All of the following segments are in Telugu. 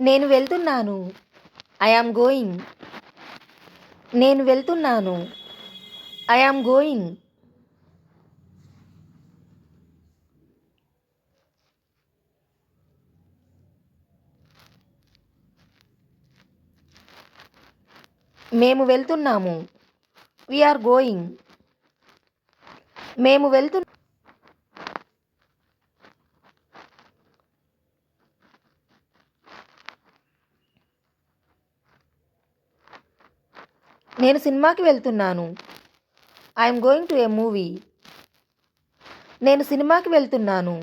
నేను వెళ్తున్నాను. I am going. నేను వెళ్తున్నాను. I am going. మేము వెళ్తున్నాము. We are going. మేము వెళ్తు నేను సినిమాకి వెళ్తున్నాను. I am going to a movie. నేను సినిమాకి వెళ్తున్నాను.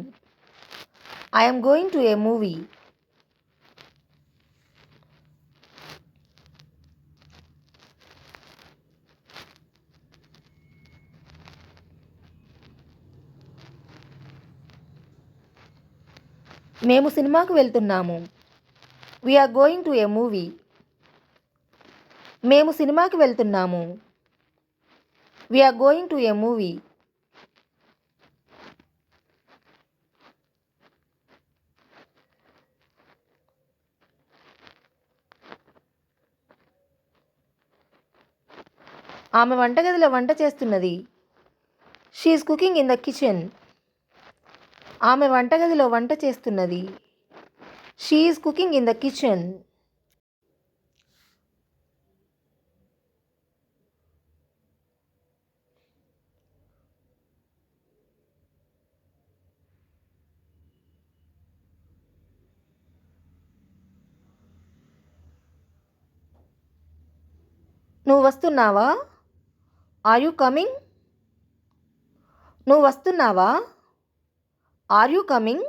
I am going to a movie. మేము సినిమాకు వెళ్తున్నాము. We are going to a movie. మేము సినిమాకి వెళ్తున్నాము. We are going to a movie. ఆమె వంటగదిలో వంట చేస్తున్నది. She is cooking in the kitchen. ఆమె వంటగదిలో వంట చేస్తున్నది. She is cooking in the kitchen. నువ్వు వస్తున్నావా? Are you coming? నువ్వు వస్తున్నావా? Are you coming?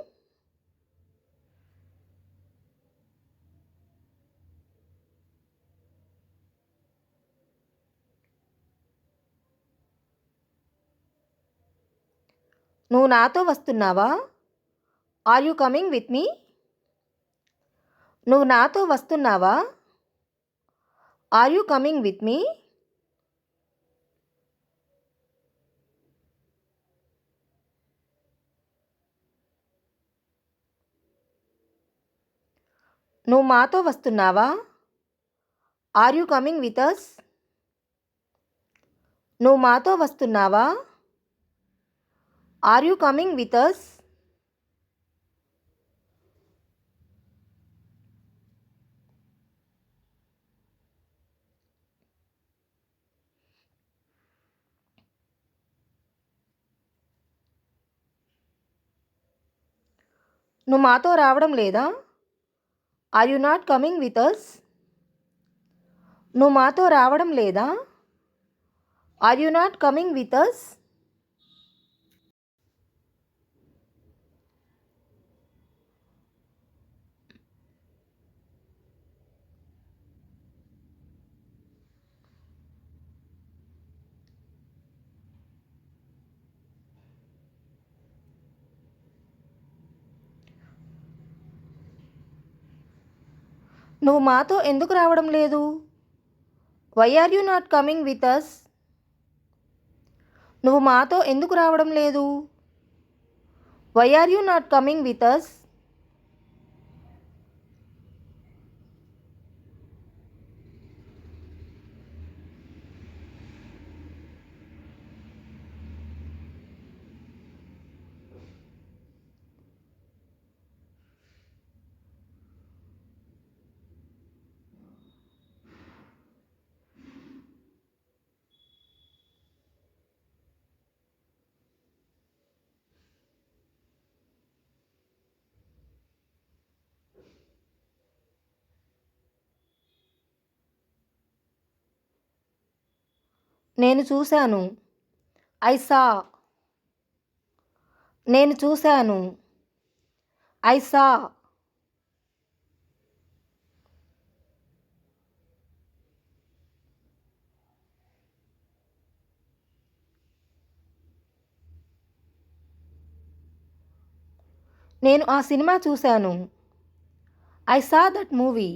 నువ్వు నాతో వస్తున్నావా? Are you coming with me? నువ్వు నాతో వస్తున్నావా? Are you coming with me? నువ్వు మాతో వస్తున్నావా? Are you coming with us? నువ్వు మాతో వస్తున్నావా? Are you coming with us? నువ్వు మాతో రావడం లేదా? Are you not coming with us? నువ్వు మాతో రావడం లేదా? Are you not coming with us? నువ్వు మాతో ఎందుకు రావడం లేదు? Why are you not coming with us? నువ్వు మాతో ఎందుకు రావడం లేదు? Why are you not coming with us? నేను చూశాను. I saw. నేను చూశాను. I saw. నేను ఆ సినిమా చూశాను. I saw that movie.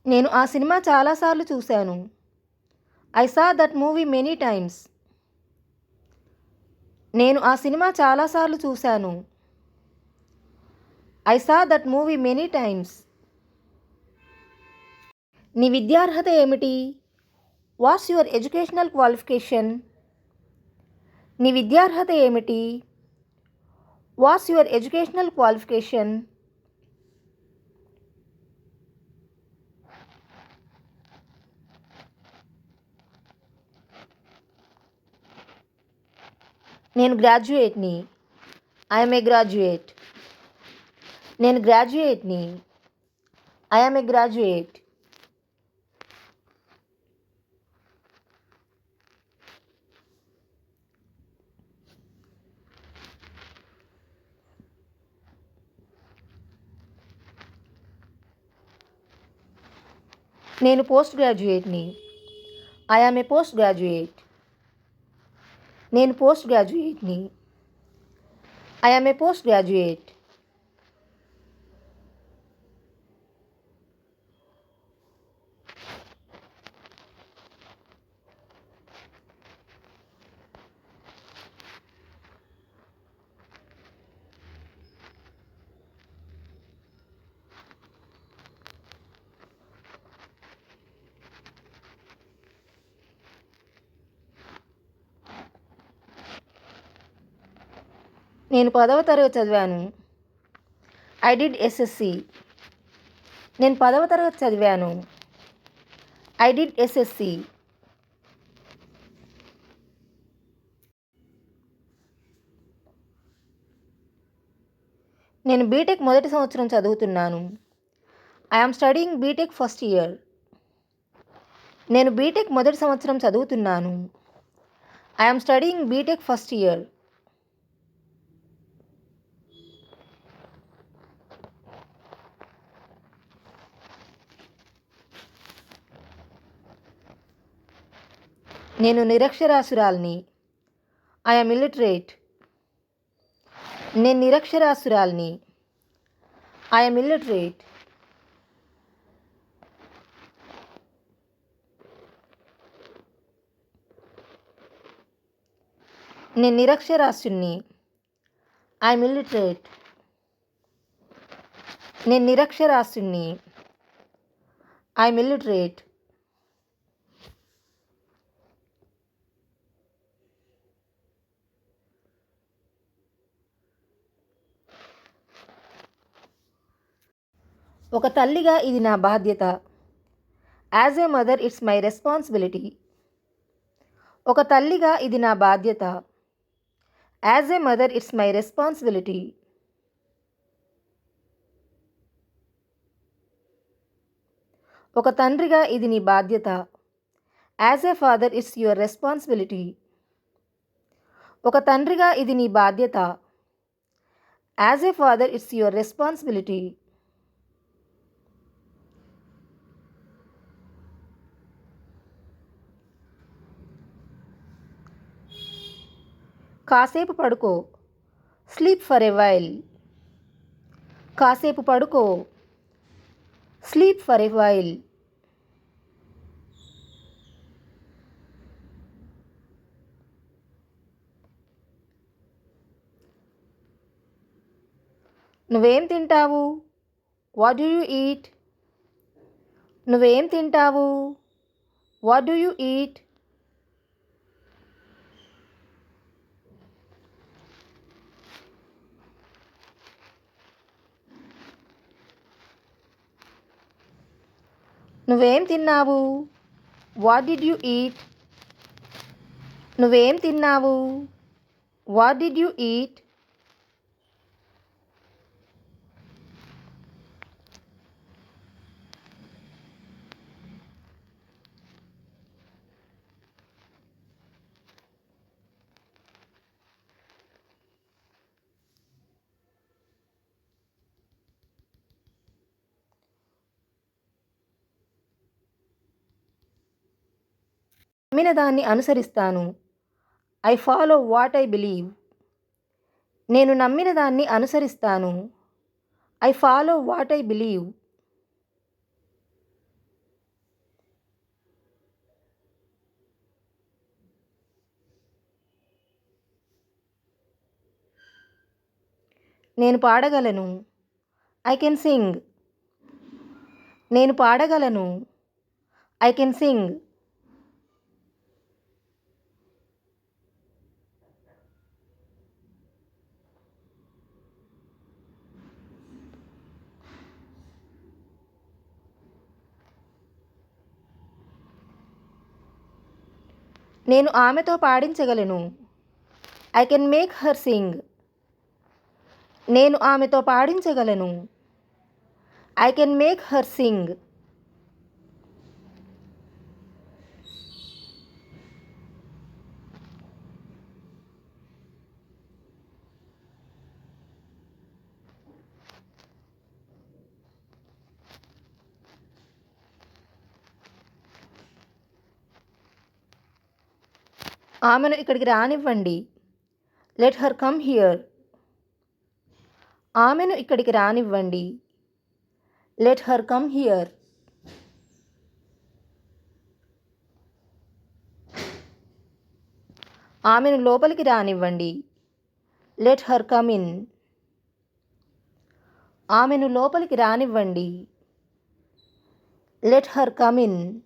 నేను ఆ సినిమా చాలాసార్లు చూశాను. I saw that movie many times. నేను ఆ సినిమా చాలాసార్లు చూశాను. I saw that movie many times. నీ విద్యార్హత ఏమిటి? What's your educational qualification? నీ విద్యార్హత ఏమిటి? What's your educational qualification? నేను గ్రాడ్యుయేట్ని. I'm a graduate. నేను గ్రాడ్యుయేట్ని. I'm a graduate. నేను పోస్ట్ గ్రాడ్యుయేట్ని. I'm a post graduate. నేను పోస్ట్ గ్రాడ్యుయేట్ని. I'm a post graduate. నేను 10వ తరగతి చదివాను. I did SSC. నేను 10వ తరగతి చదివాను. I did SSC. నేను బీటెక్ మొదటి సంవత్సరం చదువుతున్నాను. I'm studying BTech first year. నేను బీటెక్ మొదటి సంవత్సరం చదువుతున్నాను. I'm studying BTech first year. నేను నిరక్షరాస్యురాల్ని. I'm illiterate. నేను నిరక్షరాస్యురాల్ని. I'm illiterate. నేను నిరక్షరాస్యుణ్ణి. I'm illiterate. నేను నిరక్షరాస్యుణ్ణి. I'm illiterate. ఒక తల్లిగా ఇది నా బాధ్యత. As a mother it's my responsibility. ఒక తల్లిగా ఇది నా బాధ్యత. As a mother it's my responsibility. ఒక తండ్రిగా ఇది నీ బాధ్యత. As a father it's your responsibility. ఒక తండ్రిగా ఇది నీ బాధ్యత. As a father it's your responsibility. కాసేపు పడుకో. Sleep for a while. కాసేపు పడుకో. Sleep for a while. నువ్వేం తింటావు? What do you eat? నువ్వేం తింటావు? What do you eat? నువ్వేం తిన్నావు? What did you eat? నువ్వేం తిన్నావు? What did you eat? నమ్మిన దాన్ని అనుసరిస్తాను. I follow what I believe. నేను నమ్మిన దాన్ని అనుసరిస్తాను. I follow what I believe. నేను పాడగలను. I can sing. నేను పాడగలను. I can sing. నేను ఆమెతో పాడించగలను. I can make her sing. నేను ఆమెతో పాడించగలను. I can make her sing. ఆమెను ఇక్కడికి రానివ్వండి. Let her come here. ఆమెను ఇక్కడికి రానివ్వండి. Let her come here. ఆమెను లోపలికి రానివ్వండి. Let her come in. ఆమెను లోపలికి రానివ్వండి. Let her come in.